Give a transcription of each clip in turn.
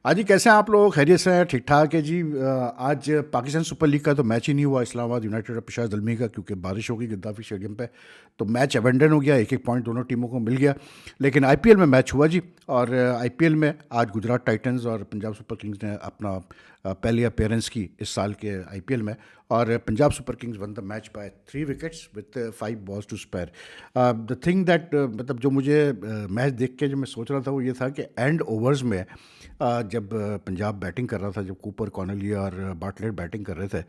हाँ जी, कैसे हैं आप लोग? खैरियत से हैं? ठीक ठाक है जी। आज पाकिस्तान सुपर लीग का तो मैच ही नहीं हुआ इस्लामाबाद यूनाइटेड और पेशावर दलमी का, क्योंकि बारिश हो गई गद्दाफी स्टेडियम पे। तो मैच अबेंडन हो गया, एक एक पॉइंट दोनों टीमों को मिल गया। लेकिन आईपीएल में मैच हुआ जी। और आईपीएल में आज गुजरात टाइटंस और पंजाब सुपर किंग्स ने अपना पहली अपीयरेंस की इस साल के आईपीएल में। और Punjab super kings won the match by 3 wickets with 5 balls to spare. The thing that मतलब जो मुझे मैच देख के जो मैं सोच रहा था वो ये था कि एंड ओवर्स में जब पंजाब बैटिंग कर रहा था, जब कूपर, कॉर्नेलिया और बाटलेट बैटिंग कर रहे थे,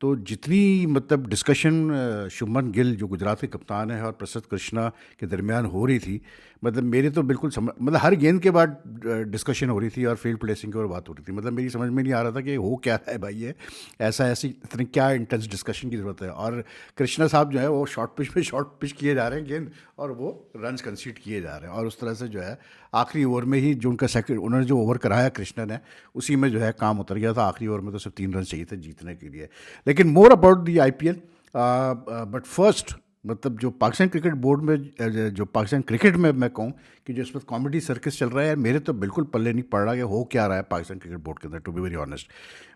तो जितनी मतलब डिस्कशन शुभमन गिल जो गुजरात के कप्तान है और प्रसिद्ध कृष्णा के दरमियान हो रही थी, मतलब मेरी तो बिल्कुल समझ, मतलब हर गेंद के बाद डिस्कशन हो रही थी और फील्ड प्लेसिंग की ओर बात हो रही थी। मतलब मेरी समझ में नहीं आ रहा था कि हो क्या है भाई, ये ऐसा ऐसी इतनी क्या इंटेंस डिस्कशन की ज़रूरत है। और कृष्णा साहब जो है वो शॉर्ट पिच पे शॉर्ट पिच किए जा रहे हैं गेंद, और वो रन्स कंसीड किए जा रहे हैं। और उस तरह से जो है आखिरी ओवर में ही जो उनका सेकंड उन्होंने जो ओवर कराया कृष्णा ने, उसी में जो है काम उतर गया था। आखिरी ओवर में तो सिर्फ 3 रन चाहिए थे जीतने के लिए। लेकिन more about the IPL. But first, मतलब जो पाकिस्तान क्रिकेट बोर्ड में जो पाकिस्तान क्रिकेट में मैं कहूँ कि जो इस वक्त कॉमेडी सर्कस चल रहा है, मेरे तो बिल्कुल पल्ले नहीं पड़ रहा कि हो क्या रहा है पाकिस्तान क्रिकेट बोर्ड के अंदर, टू बी वेरी ऑनेस्ट।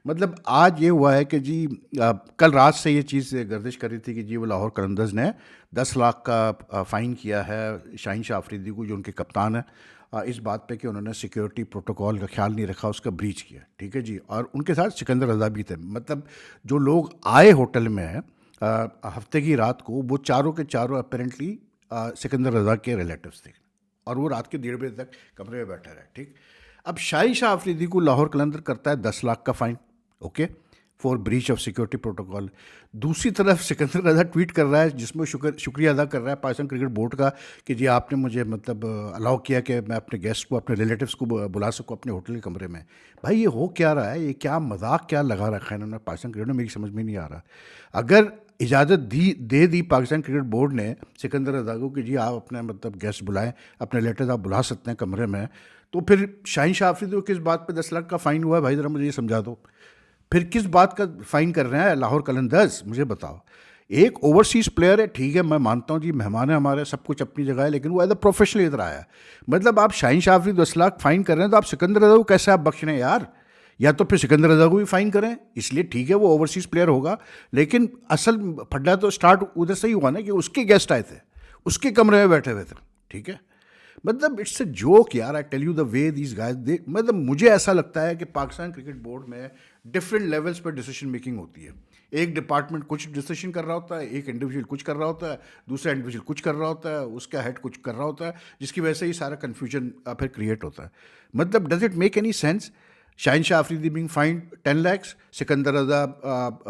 मतलब आज ये हुआ है कि जी कल रात से ये चीज़ गर्दिश कर रही थी कि जी वो लाहौर कलंदर्स ने 10 लाख का फ़ाइन किया है शाहीन शाह अफरीदी को, जो उनके कप्तान है, इस बात पे कि उन्होंने सिक्योरिटी प्रोटोकॉल का ख्याल नहीं रखा, उसका ब्रीच किया। ठीक है जी। और उनके साथ सिकंदर रज़ा भी थे। मतलब जो लोग आए होटल में हफ्ते की रात को, वो चारों के चारों अपेरेंटली सिकंदर रज़ा के रिलेटिव्स थे, और वो रात के 1:30 बजे तक कमरे में बैठे रहे। ठीक। अब शाही शाह अफरीदी को लाहौर कलंदर करता है 10 लाख का fine, okay, for breach of security protocol. दूसरी तरफ सिकंदर रज़ा ट्वीट कर रहा है जिसमें शुक्रिया अदा कर रहा है पाकिस्तान क्रिकेट बोर्ड का कि जी आपने मुझे मतलब अलाउ किया कि मैं अपने गेस्ट को, अपने रिलेटिव्स को बुला सकूँ अपने होटल के कमरे में। भाई ये हो क्या रहा है? ये क्या मजाक क्या लगा रखा है इन्होंने पाकिस्तान क्रिकेट में? मेरी समझ में नहीं आ रहा। अगर इजाज़त दे दी पाकिस्तान क्रिकेट बोर्ड ने सिकंदर रज़ा को कि जी आप अपने मतलब गेस्ट बुलाएं, अपने रिलेटिव्स आप बुला सकते हैं कमरे में, तो फिर शाहीन शाह अफरीदी को किस बात पे 10 लाख का फ़ाइन हुआ है भाई? ज़रा मुझे ये समझा दो। फिर किस बात का फ़ाइन कर रहे हैं लाहौर कलंदर्स, मुझे बताओ। एक ओवरसीज़ प्लेयर है, ठीक है, मैं मानता हूँ जी, मेहमान है हमारे, सब कुछ अपनी जगह है, लेकिन वो एज अ प्रोफेशनल इधर आया है। मतलब आप शाहीन शाह अफरीदी 10 लाख फ़ाइन कर रहे हैं, तो आप सिकंदर रज़ा को कैसे आप बख्श रहे हैं यार? या तो फिर सिकंदर रज़ा को भी फ़ाइन करें, इसलिए ठीक है वो ओवरसीज़ प्लेयर होगा, लेकिन असल फड्डा तो स्टार्ट उधर से ही हुआ ना कि उसके गेस्ट आए थे, उसके कमरे में बैठे हुए थे। ठीक है। मतलब इट्स अ जोक यार, I tell you the way these guys they, मतलब मुझे ऐसा लगता है कि पाकिस्तान क्रिकेट बोर्ड में डिफरेंट लेवल्स पर डिसीजन मेकिंग होती है। एक डिपार्टमेंट कुछ डिसीजन कर रहा होता है, एक इंडिविजुअल कुछ कर रहा होता है, दूसरा इंडिविजुअल कुछ कर रहा होता है, उसका हेड कुछ कर रहा होता है, जिसकी वजह से ही सारा कन्फ्यूजन फिर क्रिएट होता है। मतलब does it make any sense? Shaheen Shah Afridi being fined 10 lakhs, Sikandar Raza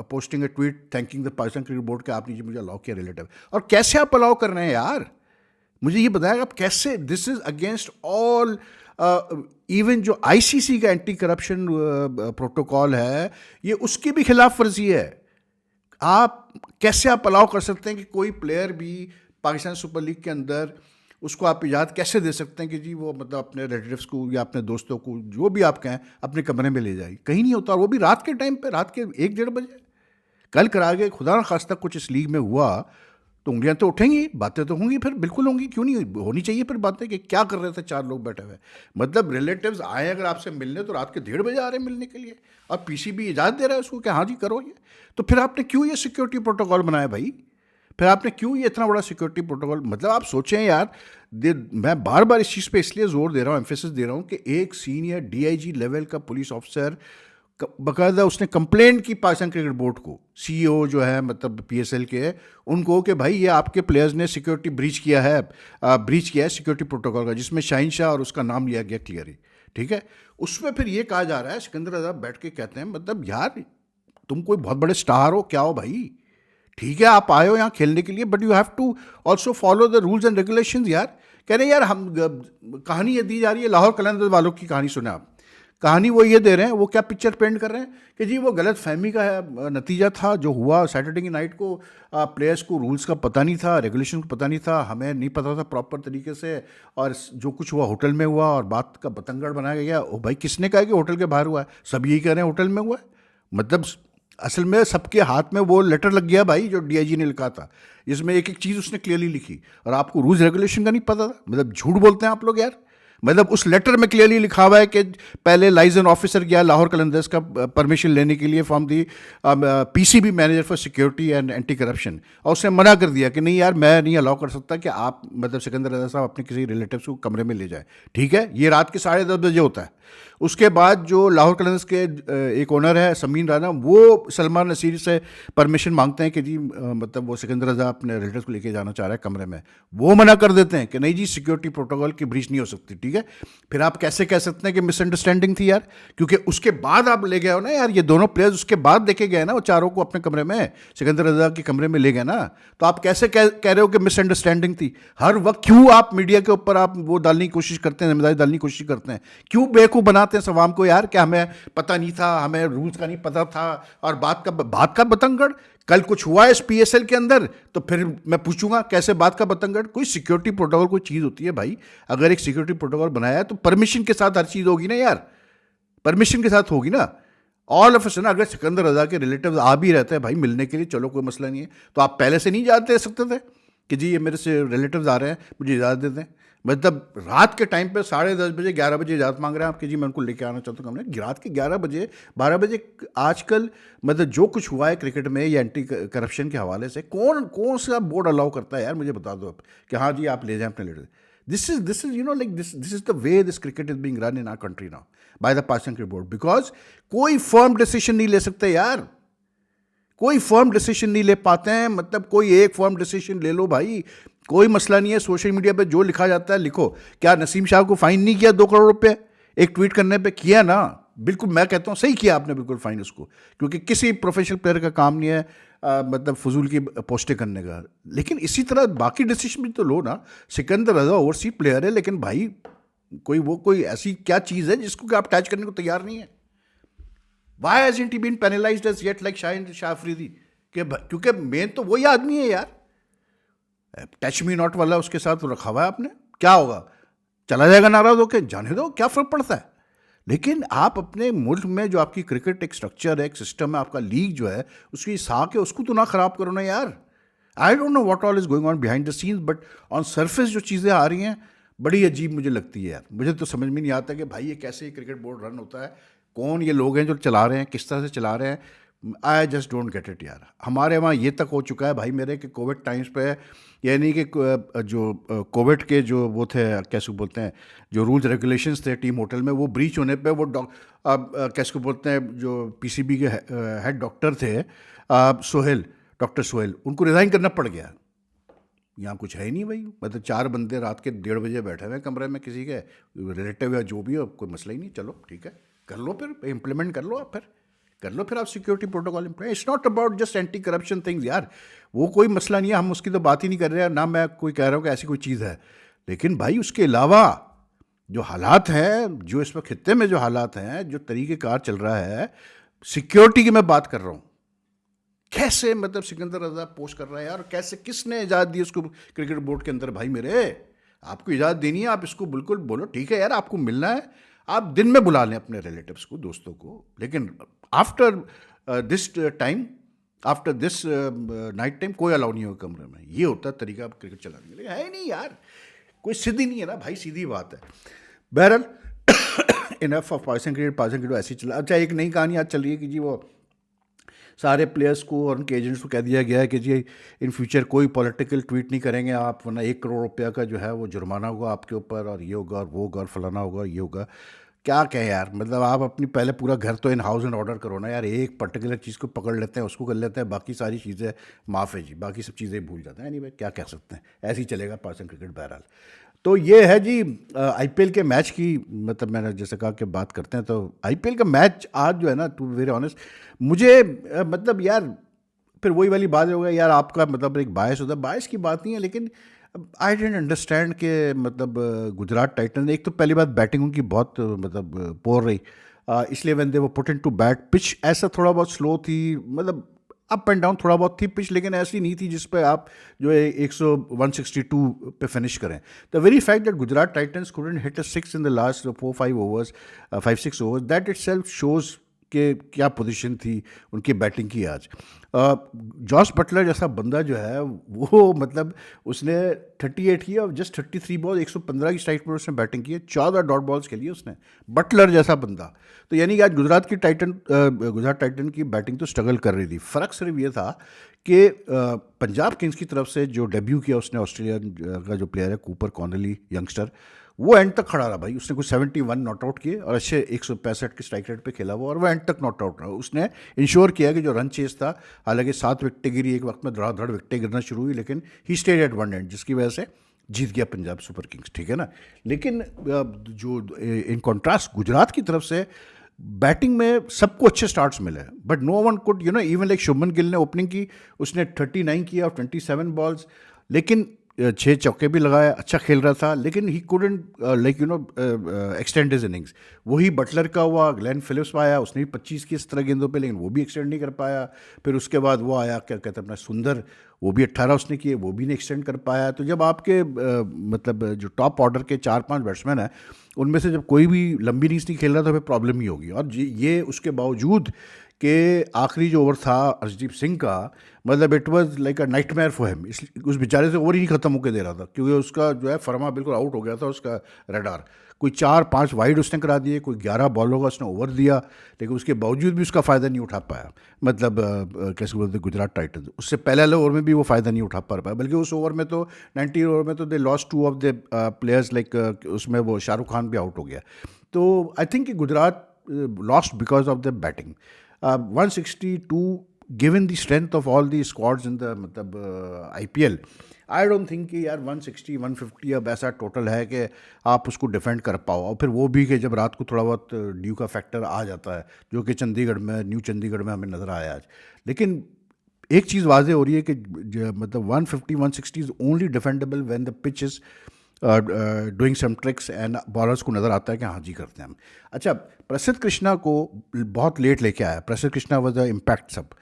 posting A tweet thanking the Pakistan cricket board के आपने जी मुझे अलाउ किया रिलेटिव। और कैसे आप अलाउ कर रहे हैं यार? मुझे ये बताया आप कैसे? This is against all, even जो आईसीसी का एंटी करप्शन प्रोटोकॉल है, ये उसकी भी खिलाफ वर्जी है। आप कैसे आप अलाउ कर सकते हैं कि कोई प्लेयर भी पाकिस्तान सुपर लीग के अंदर, उसको आप इजाज़त कैसे दे सकते हैं कि जी वो मतलब अपने रिलेटिव्स को या अपने दोस्तों को, जो भी आप कहें, अपने कमरे में ले जाए? कहीं नहीं होता। और वो भी रात के टाइम पे, रात के 1-1:30 बजे। कल करा के खुदा न खास्ता कुछ इस लीग में हुआ तो उंगलियां तो उठेंगी, बातें तो होंगी, फिर बिल्कुल होंगी, क्यों नहीं होनी चाहिए फिर बातें कि क्या कर रहे थे 4 लोग बैठे हुए। मतलब रिलेटिव्स आए अगर आपसे मिलने तो रात के 1:30 बजे आ रहे हैं मिलने के लिए, और पीसीबी इजाज़त दे रहा है उसको कि हाँ जी करो ये। तो फिर आपने क्यों ये सिक्योरिटी प्रोटोकॉल बनाया भाई? फिर आपने क्यों ये इतना बड़ा सिक्योरिटी प्रोटोकॉल? मतलब आप सोचें यार, मैं बार बार इस चीज़ पे इसलिए जोर दे रहा हूँ, एम्फेसिस दे रहा हूँ कि एक सीनियर डीआईजी लेवल का पुलिस ऑफिसर बाकायदा उसने कंप्लेंट की पाकिस्तान क्रिकेट बोर्ड को, सीईओ जो है मतलब पीएसएल के, उनको कि भाई ये आपके प्लेयर्स ने सिक्योरिटी ब्रीच किया है सिक्योरिटी प्रोटोकॉल का, जिसमें शाहीन शाह और उसका नाम लिया गया क्लियरली। ठीक है। उसमें फिर ये कहा जा रहा है, सिकंदर रज़ा बैठ के कहते हैं, मतलब यार तुम कोई बहुत बड़े स्टार हो क्या हो भाई? ठीक है आप आए हो यहाँ खेलने के लिए, but you have to also follow the rules and regulations यार। कह रहे हैं यार हम कहानी ये दी जा रही है, लाहौर कलंदर्स वालों की कहानी सुने आप। कहानी वो ये दे रहे हैं, वो क्या पिक्चर पेंट कर रहे हैं कि जी वो गलत फहमी का नतीजा था जो हुआ सैटरडे की नाइट को। प्लेयर्स को रूल्स का पता नहीं था, रेगुलेशन का पता नहीं था, हमें नहीं पता था प्रॉपर तरीके से, और जो कुछ हुआ होटल में हुआ और बात का बतंगड़ बनाया गया। ओ भाई किसने कहा कि होटल के बाहर हुआ है? सब यही कह रहे हैं होटल में हुआ है। मतलब असल में सबके हाथ में वो लेटर लग गया भाई जो डीआईजी ने लिखा था, जिसमें एक एक चीज़ उसने क्लियरली लिखी, और आपको रूल्स रेगुलेशन का नहीं पता था। मतलब झूठ बोलते हैं आप लोग यार। मतलब उस लेटर में क्लियरली लिखा हुआ है कि पहले लाइजन ऑफिसर गया लाहौर कलंदर्स का परमिशन लेने के लिए from the PCB manager for security and anti corruption, और उसने मना कर दिया कि नहीं यार मैं नहीं अलाउ कर सकता कि आप मतलब सिकंदर रजा साहब अपने किसी रिलेटिव्स को कमरे में ले जाए। ठीक है, ये रात के 10:30 बजे होता है। उसके बाद जो लाहौर कलंदर्स के एक ओनर है समीन राना, वो सलमान नसीर से परमिशन मांगते हैं कि जी मतलब वो सिकंदर रजा अपने रिलेटिव्स को लेके जाना चाह रहा है कमरे में। वो मना कर देते हैं कि नहीं जी सिक्योरिटी प्रोटोकॉल की ब्रीच नहीं हो सकती। ठीक है, फिर आप कैसे कह सकते हैं कि मिसअंडरस्टैंडिंग थी यार, क्योंकि उसके बाद आप ले गए हो ना यार, ये दोनों प्लेयर्स उसके बाद देखे गए ना, वो चारों को अपने कमरे में सिकंदर रजा के कमरे में ले गए ना। तो आप कैसे कह रहे हो कि मिसअंडरस्टैंडिंग थी? हर वक्त क्यों आप मीडिया के ऊपर आप वो डालने की कोशिश करते हैं, जिम्मेदारी डालने की कोशिश करते हैं? क्यों बेवकूफ़ बनाते हैं सवाम को यार कि हमें पता नहीं था, हमें रूल्स का नहीं पता था, और बात का बतंगड़। कल कुछ हुआ है इस पीएसएल के अंदर तो फिर मैं पूछूंगा कैसे बात का बतंगड़। कोई सिक्योरिटी प्रोटोकॉल कोई चीज़ होती है भाई, अगर एक सिक्योरिटी प्रोटोकॉल बनाया है तो परमिशन के साथ हर चीज़ होगी ना यार, परमिशन के साथ होगी ना। ऑल ऑफ अ सडन अगर सिकंदर रजा के रिलेटिव आ भी रहते हैं भाई मिलने के लिए, चलो कोई मसला नहीं है, तो आप पहले से नहीं जाते सकते थे कि जी ये मेरे से रिलेटिव्स आ रहे हैं, मुझे इजाज़त दे दें? मतलब रात के टाइम पे 10:30 बजे 11 बजे इजाज़त मांग रहे हैं आपकी, जी मैं उनको लेके आना चाहता हूँ कमरे। रात के 11 बजे 12 बजे आजकल मतलब जो कुछ हुआ है क्रिकेट में या एंटी करप्शन के हवाले से, कौन कौन सा बोर्ड अलाउ करता है यार? मुझे बता दो आप कि हाँ जी आप ले जाएं अपने leader. This is you know like this is the way this cricket is being run in our country now by the Pakistan cricket board, because कोई फर्म डिसीजन नहीं ले सकते यार, कोई फर्म डिसीजन नहीं ले पाते हैं। मतलब कोई एक फर्म डिसीजन ले लो भाई, कोई मसला नहीं है, सोशल मीडिया पे जो लिखा जाता है लिखो। क्या नसीम शाह को फाइन नहीं किया 2 करोड़ रुपए एक ट्वीट करने पे? किया ना, बिल्कुल मैं कहता हूँ सही किया आपने, बिल्कुल फाइन उसको, क्योंकि किसी प्रोफेशनल प्लेयर का काम नहीं है मतलब फजूल की पोस्टें करने का। लेकिन इसी तरह बाकी डिसीजन भी तो लो ना। सिकंदर रजा ओवरसीज प्लेयर है, लेकिन भाई कोई ऐसी क्या चीज़ है जिसको कि आप अटैच करने को तैयार नहीं है? Why hasn't he been penalized as yet like Shah Afridi? क्योंकि मेन तो वही आदमी है यार, टच मी नॉट वाला उसके साथ रखा हुआ है आपने। क्या होगा, चला जाएगा नाराज होके, जाने दो, क्या फर्क पड़ता है? लेकिन आप अपने मुल्क में जो आपकी क्रिकेट एक स्ट्रक्चर है, एक सिस्टम है, आपका लीग जो है उसकी साख है, उसको तो ना खराब करो ना यार। I don't know what all is going on behind the scenes, but on surface जो चीज़ें आ रही हैं बड़ी अजीब मुझे लगती है यार। मुझे तो समझ में नहीं आता कि भाई ये कैसे क्रिकेट बोर्ड रन होता है, कौन ये लोग हैं जो चला रहे हैं, किस तरह से चला रहे हैं। I just don't get it यार। हमारे वहाँ ये तक हो चुका है भाई मेरे कि कोविड टाइम्स पे, यानी कि जो कोविड के जो वो थे कैसे बोलते हैं, जो रूल्स रेगुलेशंस थे टीम होटल में, वो ब्रीच होने पे वो कैसे बोलते हैं जो पीसीबी के हेड डॉक्टर थे डॉक्टर सोहेल, उनको रिज़ाइन करना पड़ गया। यहाँ कुछ है ही नहीं भाई, मतलब 4 बंदे रात के 1:30 बजे बैठे हुए कमरे में, किसी के रिलेटिव या जो भी हो, कोई मसला ही नहीं। चलो ठीक है, कर लो, फिर इम्प्लीमेंट कर लो, आप फिर कर लो, फिर आप security protocol implement. It's not about just anti corruption things यार, वो कोई मसला नहीं है, हम उसकी तो बात ही नहीं कर रहे हैं ना। मैं कोई कह रहा हूँ कि ऐसी कोई चीज़ है, लेकिन भाई उसके अलावा जो हालात हैं, जो इस वक्त खित्ते में जो हालात हैं, जो तरीक़ेकार चल रहा है, सिक्योरिटी की मैं बात कर रहा हूँ, कैसे मतलब सिकंदर रजा पोस्ट कर रहा है यार, कैसे, किसने इजाज़त दी उसको क्रिकेट बोर्ड के अंदर? भाई मेरे, आपको इजाज़त देनी है, आप इसको बिल्कुल बोलो ठीक है यार, आपको मिलना है, आप दिन में बुला लें अपने रिलेटिव्स को, दोस्तों को, लेकिन after this time, after this night time कोई अलाउ नहीं होगा कमरे में। ये होता है तरीका क्रिकेट चलाने के लिए, है नहीं यार, कोई सीधी नहीं है ना भाई, सीधी बात है। बहरहाल इनफ ऑफ पाकिस्तान क्रिकेट ऐसी चला। अच्छा, एक नई कहानी आज चल रही है कि जी वो सारे प्लेयर्स को और उनके एजेंट्स को कह दिया गया है कि जी इन फ्यूचर कोई पॉलिटिकल ट्वीट नहीं करेंगे आप, वरना 1 करोड़ रुपया का जो है वो जुर्माना होगा आपके ऊपर, और ये होगा और वो होगा और फलाना होगा और ये होगा। क्या कहें यार, मतलब आप अपनी पहले पूरा घर तो इन हाउस एंड ऑर्डर करो ना यार। एक पर्टिकुलर चीज़ को पकड़ लेते हैं, उसको कर लेते हैं, बाकी सारी चीज़ें माफ़ है जी, बाकी सब चीज़ें भूल जाते हैं। नहीं भाई, क्या कह सकते हैं, ऐसे ही चलेगा पाकिस्तान क्रिकेट। बहरहाल तो ये है जी आईपीएल के मैच की, मतलब मैंने जैसे कहा कि बात करते हैं, तो आईपीएल का मैच आज जो है ना, टू वेरी ऑनेस्ट, मुझे मतलब यार फिर वही वाली बात हो गई यार, आपका मतलब एक बायस होता है, बायस की बात नहीं है, लेकिन आई डेंट अंडरस्टैंड के मतलब गुजरात टाइटन, एक तो पहली बात बैटिंग उनकी बहुत मतलब पोर रही, इसलिए when they were put into bat, pitch ऐसा थोड़ा बहुत स्लो थी, मतलब अप एंड डाउन थोड़ा बहुत थी पिच, लेकिन ऐसी नहीं थी जिस पे आप जो है 162 पे फिनिश करें। The very fact that Gujarat titans couldn't hit a 6 in the last 4-5 overs, 5-6 overs, that it self shows के क्या पोजीशन थी उनकी बैटिंग की आज। जॉस बटलर जैसा बंदा जो है वो मतलब उसने 38 किया और जस्ट 33 बॉल 115 की स्ट्राइक पर उसने बैटिंग की है, 14 डॉट बॉल्स खेली उसने। बटलर जैसा बंदा। तो यानी कि आज गुजरात टाइटन की बैटिंग तो स्ट्रगल कर रही थी। फ़र्क सिर्फ ये था कि पंजाब किंग्स की तरफ से जो डेब्यू किया उसने ऑस्ट्रेलिया का जो प्लेयर है कूपर कॉनली यंगस्टर, वो एंड तक खड़ा रहा भाई। उसने कुछ 71 नॉट आउट किए और अच्छे 165 के स्ट्राइक रेट पे खेला वो, और वो एंड तक नॉट आउट रहा। उसने इंश्योर किया कि जो रन चेस था, हालांकि 7 विकेटें गिरी एक वक्त में, धड़ाधड़ विकेटें गिरना शुरू हुई, लेकिन he stayed at one and, जिसकी वजह से जीत गया पंजाब सुपर किंग्स, ठीक है ना। लेकिन जो इन कॉन्ट्रास्ट गुजरात की तरफ से बैटिंग में सबको अच्छे स्टार्ट्स मिले, but no one could even like Shubman Gill ने ओपनिंग की, उसने 39 किया और 27 बॉल्स, लेकिन 6 चौके भी लगाए, अच्छा खेल रहा था, लेकिन he couldn't extend his innings. वही बटलर का हुआ, ग्लेन फिलिप्स आया, उसने भी 25 की इस तरह गेंदों पे, लेकिन वो भी एक्सटेंड नहीं कर पाया। फिर उसके बाद वो आया, क्या कहते हैं अपना सुंदर, वो भी 18 उसने किए, वो भी नहीं एक्सटेंड कर पाया। तो जब आपके मतलब जो टॉप ऑर्डर के 4-5 बैट्समैन हैं उनमें से जब कोई भी लंबी इनिंग्स नहीं खेल रहा तो फिर प्रॉब्लम ही होगी। और ये उसके बावजूद कि आखिरी जो ओवर था अर्शदीप सिंह का, मतलब it was like a nightmare for him. उस बेचारे से ओवर ही नहीं खत्म होकर दे रहा था, क्योंकि उसका जो है फर्मा बिल्कुल आउट हो गया था उसका रडार। कोई 4-5 वाइड उसने करा दिए, कोई 11 बॉलों का उसने ओवर दिया, लेकिन उसके बावजूद भी उसका फ़ायदा नहीं उठा पाया। मतलब कैसे बोलते गुजरात टाइटन्स, उससे पहले वाले ओवर में भी वो फ़ायदा नहीं उठा पा पाया, बल्कि उस ओवर में तो 90 ओवर में तो they lost 2 of the players, like उसमें वो शाहरुख खान भी आउट हो गया। तो I think Gujarat lost because of the batting. 162 given the strength of all the squads in the मतलब IPL, आई डोंट थिंक कि यार 160 150 अब ऐसा टोटल है कि आप उसको डिफेंड कर पाओ। और फिर वो भी कि जब रात को थोड़ा बहुत ड्यू का फैक्टर आ जाता है, जो कि चंडीगढ़ में, न्यू चंडीगढ़ में हमें नज़र आया आज। लेकिन एक चीज़ वाजे हो रही है कि मतलब 150 160 is only defendable when the pitch is doing some tricks and bowlers को नज़र आता है कि हाँ जी करते हैं हम। अच्छा, प्रसिद्ध कृष्णा को बहुत लेट लेके आया। प्रसिद्ध कृष्णा वॉज द इम्पैक्ट सब,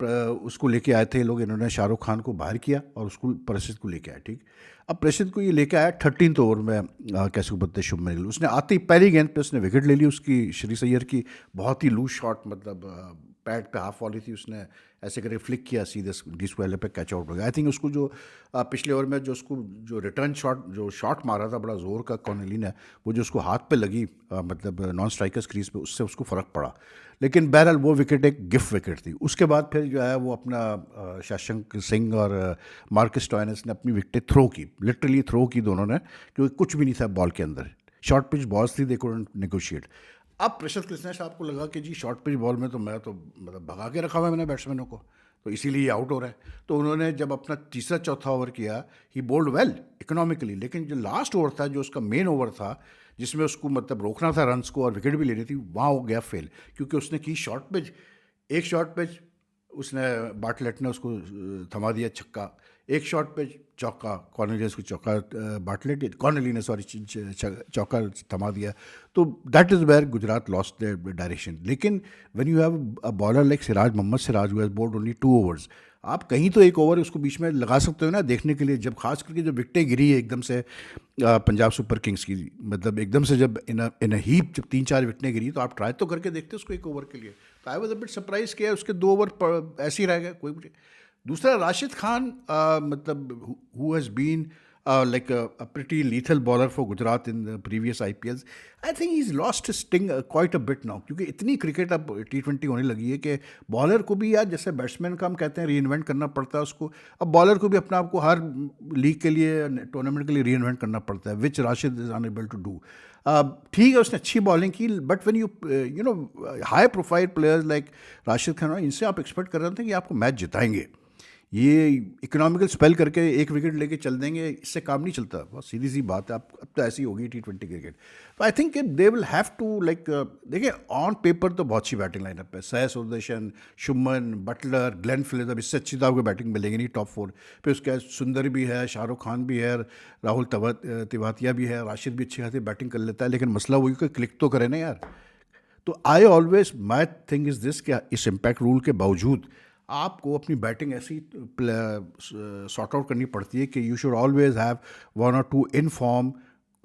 उसको लेके आए थे लोग, इन्होंने शाहरुख खान को बाहर किया और उसको प्रसिद्ध को लेके आए, ठीक। अब प्रसिद्ध को ये लेके आया 13th ओवर में, कैसे को बोलते हैं, शुभमन गिल। उसने आते ही पहली गेंद पे उसने विकेट ले ली उसकी, श्री सैयर की, बहुत ही लूज शॉट, मतलब पैड पे हाफ वॉली थी, उसने ऐसे करके फ्लिक किया सीधे डिस्क वाले पे, कैच आउट हो गया। आई थिंक उसको जो पिछले ओवर में जो उसको जो रिटर्न शॉट मारा था बड़ा जोर का कॉर्नेली ने, वो जो उसको हाथ पे लगी मतलब नॉन स्ट्राइकर्स क्रीज पे, उससे उसको फ़र्क पड़ा। लेकिन बहरहाल वो विकेट एक गिफ्ट विकेट थी। उसके बाद फिर जो है वो अपना शशांक सिंह और मार्कस स्टोइनिस ने अपनी विकेटें थ्रो की, लिटरली थ्रो की दोनों ने, क्योंकि कुछ भी नहीं था बॉल के अंदर। शॉर्ट पिच बॉल्स थी, दे कुडंट नेगोशिएट। अब प्रसिद्ध कृष्णा साहब को लगा कि जी शॉर्ट पिच बॉल में तो मैं तो मतलब भगा के रखा हुआ है मैंने बैट्समैनों को, तो इसीलिए ये आउट हो रहा है। तो उन्होंने जब अपना तीसरा चौथा ओवर किया, ही बोल्ड वेल इकोनॉमिकली, लेकिन जो लास्ट ओवर था, जो उसका मेन ओवर था, जिसमें उसको मतलब रोकना था रन्स को और विकेट भी लेनी थी, वहाँ हो गया फेल, क्योंकि उसने की शॉर्ट पिच, एक शॉर्ट पिच उसने बाटलेट ने उसको थमा दिया छक्का, एक शॉट पे चौका, कॉर्नेली उसको चौका, बाटलेट कॉर्नेली ने सॉरी चौका थमा दिया। तो that is where Gujarat lost the direction. लेकिन when you have a bowler like Siraj, Mohammed Siraj, who has bowled only 2 overs, आप कहीं तो एक ओवर उसको बीच में लगा सकते हो ना देखने के लिए, जब खास करके जब विकटें गिरी है एकदम से पंजाब सुपर किंग्स की, मतलब एकदम से जब इन अ हीप जब 3-4 विकटें गिरी, तो आप ट्राई तो करके देखते उसको एक ओवर के लिए। तो I was a bit surprise किया उसके 2 ओवर ऐसे ही रह गए कोई मुझे। दूसरा राशिद खान, मतलब who has been like a pretty lethal bowler for Gujarat in the previous IPLs. I think he's lost his sting quite a bit now, क्योंकि इतनी क्रिकेट अब T20 होने लगी है कि बॉलर को भी यार, जैसे बैट्समैन का हम कहते हैं री इन्वेंट करना पड़ता है उसको, अब बॉलर को भी अपने आप को हर लीग के लिए, टूर्नामेंट के लिए री इन्वेंट करना पड़ता है, which Rashid is unable to do. ठीक है उसने अच्छी बॉलिंग की, but when you know high profile players like Rashid Khan, इनसे आप एक्सपेक्ट कर रहे थे कि आपको मैच जिताएंगे, ये इकोनॉमिकल स्पेल करके एक विकेट लेके चल देंगे, इससे काम नहीं चलता। बहुत सीधी सी बात है, अब तो ऐसी होगी T20 क्रिकेट। तो I think they will have to like, देखिए ऑन पेपर तो बहुत अच्छी बैटिंग लाइनअप है, Sai Sudharsan, Shubman, Buttler, Glenn Phillips, अब इससे अच्छी तो आपको बैटिंग मिलेगी नहीं टॉप 4। फिर उसके बाद सुंदर भी है, शाहरुख खान भी है, राहुल तिवातिया भी है, राशिद भी अच्छी खासी बैटिंग कर लेता है, लेकिन मसला वही कि क्लिक तो करे ना यार। तो I always, my thing is this, कि इस इम्पैक्ट रूल के बावजूद आपको अपनी बैटिंग ऐसी सॉर्ट आउट करनी पड़ती है कि you should always have 1 or 2 in form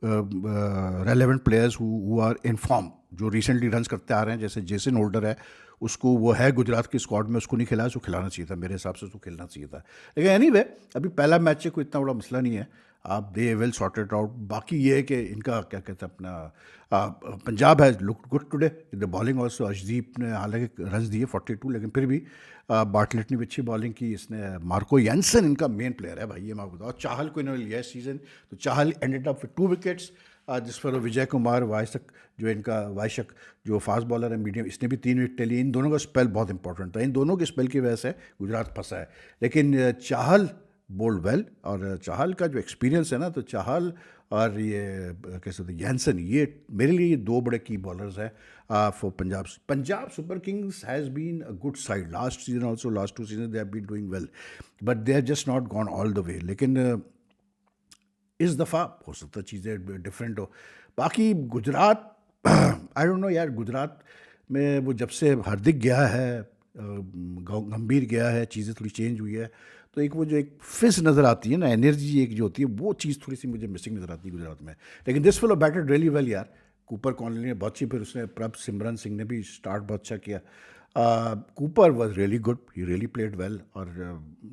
relevant players who are in form, जो रिसेंटली रन्स करते आ रहे हैं, जैसे जेसन होल्डर है, उसको वो है गुजरात की स्क्वाड में, उसको नहीं खिलाया, उसको खिलाना चाहिए था, मेरे हिसाब से उसको खेलना चाहिए था। लेकिन एनीवे अभी पहला मैच है, कोई इतना बड़ा मसला नहीं है, आप they will sort it out. बाकी ये है कि इनका क्या कहते हैं अपना Punjab has look good today in the bowling also. Arshdeep ने हालांकि रन्स दिए 42, लेकिन फिर भी बार्टलेट ने भी अच्छी बॉलिंग की। इसने मार्को यानसन इनका मेन प्लेयर है भाई, ये मैं आपको बताऊँ। चाहल को इन्होंने लिया सीजन, तो चाहल एंडेड अप विद 2 विकेट्स। जिस पर विजय कुमार वायसक, जो इनका वायशक जो फास्ट बॉलर है मीडियम, इसने भी 3 विकेट लिए। इन दोनों का स्पेल बहुत इंपॉर्टेंट था, इन दोनों के स्पेल की वजह से गुजरात फंसा है। लेकिन चाहल बोल्ड वेल, और चाहल का जो एक्सपीरियंस है ना, तो चाहल और ये कैसे थे यानसन, ये मेरे लिए ये 2 बड़े की बॉलर्स हैं for Punjab. Punjab super kings has been a good side last season also, last 2 season they have been doing well, but they have just not gone all the way. लेकिन इस दफ़ा हो सकता है चीज़ें डिफरेंट हो। बाकी गुजरात आई डोंट नो यार, गुजरात में वो जब से हार्दिक गया है, गंभीर गया है, चीज़ें थोड़ी चेंज हुई है, तो एक वो जो एक फिज नज़र आती है ना, एनर्जी एक जो होती है, वो चीज़ थोड़ी सी मुझे मिसिंग नज़र आती है गुजरात में। लेकिन this fellow batted really well यार, कूपर कॉनली ने बहुत अच्छी, फिर उसने प्रभ सिमरन सिंह ने भी स्टार्ट बहुत अच्छा किया। Cooper was really good, he really played well. और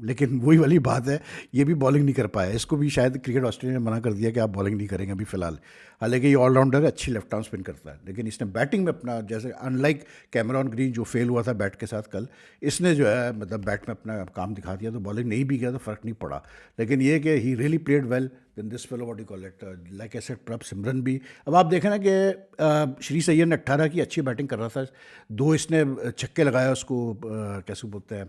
लेकिन वही वाली बात है, ये भी बॉलिंग नहीं कर पाया, इसको भी शायद क्रिकेट ऑस्ट्रेलिया ने मना कर दिया कि आप बॉलिंग नहीं करेंगे अभी फ़िलहाल। हालांकि ये ऑलराउंडर है, अच्छी लेफ्ट आर्म स्पिन करता है, लेकिन इसने बैटिंग में अपना, जैसे अनलाइक कैमरॉन ग्रीन जो फेल हुआ था बैट के साथ कल, इसने जो है मतलब बैट में अपना काम दिखा दिया, तो बॉलिंग नहीं भी गया तो फ़र्क नहीं पड़ा। लेकिन ये कि he really played well then this fellow, what you call it, like I said, Prabhsimran भी। अब आप देखें ना कि श्री सैयद ने 18 की अच्छी बैटिंग कर रहा था, 2 इसने छक्के लगाया उसको, कैसे बोलते हैं,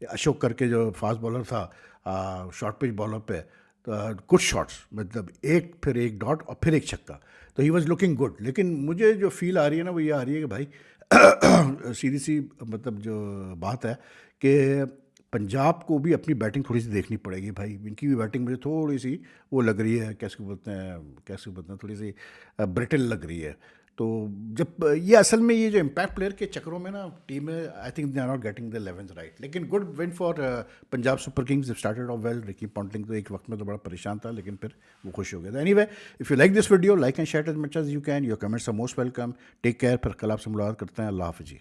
अशोक करके जो फास्ट बॉलर था शॉर्ट पिच बॉलर पे, तो कुछ शॉट्स, मतलब एक फिर एक डॉट और फिर एक छक्का, तो ही वॉज लुकिंग गुड। लेकिन मुझे जो फील आ रही है ना, वो ये आ रही है कि भाई सीधी सी मतलब जो बात है कि पंजाब को भी अपनी बैटिंग थोड़ी सी देखनी पड़ेगी भाई। इनकी भी बैटिंग मुझे थोड़ी सी वो लग रही है, कैसे बोलते हैं, थोड़ी सी ब्रिटल लग रही है। तो जब ये असल में ये जो इम्पैक्ट प्लेयर के चक्करों में ना टीम है, I think they are not getting the 11th right. लेकिन good win for Punjab super kings, started off well. Ricky Ponting तो एक वक्त में तो बड़ा परेशान था, लेकिन फिर वो खुश हो गया था। Anyway, if you like this video, like and share as much as you can, your comments are most welcome. Take care, फिर कल आपसे मुलाकात करते हैं। अल्लाह हाफ़िज़ जी।